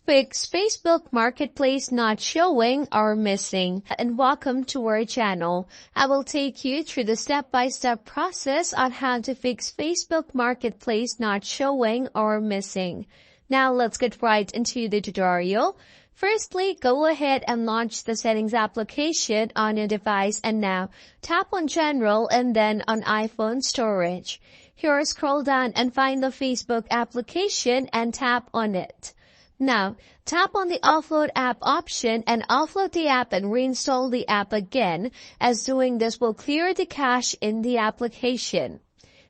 Fix Facebook Marketplace not showing or missing. And welcome to our channel. I will take you through the step-by-step process on how to fix Facebook Marketplace not showing or missing. Now let's get right into the tutorial. Firstly, go ahead and launch the Settings application on your device, and now tap on General and then on iPhone Storage. Here, scroll down and find the Facebook application and tap on it. Now, tap on the Offload App option and offload the app and reinstall the app again, as doing this will clear the cache in the application.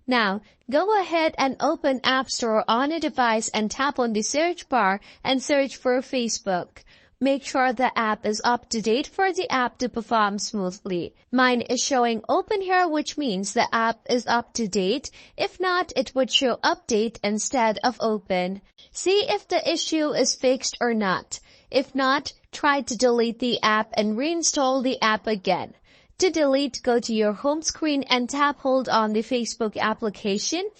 Now, go ahead and open App Store on a device and tap on the search bar and search for Facebook. Make sure the app is up to date for the app to perform smoothly. Mine is showing open here, which means the app is up to date. If not, it would show update instead of open. See if the issue is fixed or not. If not, try to delete the app and reinstall the app again. To delete, go to your home screen and tap hold on the Facebook application.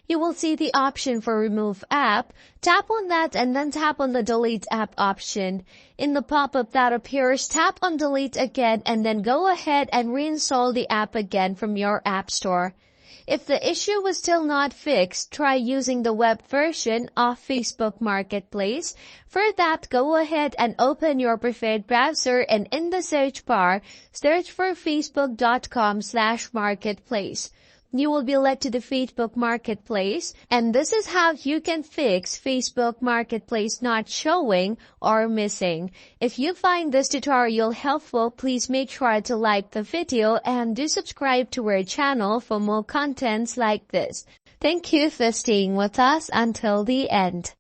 You will see the option for Remove App. Tap on that and then tap on the Delete App option. In the pop-up that appears, tap on Delete again and then go ahead and reinstall the app again from your App Store. If the issue was still not fixed, try using the web version of Facebook Marketplace. For that, go ahead and open your preferred browser and in the search bar, search for facebook.com/marketplace. You will be led to the Facebook Marketplace, and this is how you can fix Facebook Marketplace not showing or missing. If you find this tutorial helpful, please make sure to like the video and do subscribe to our channel for more contents like this. Thank you for staying with us until the end.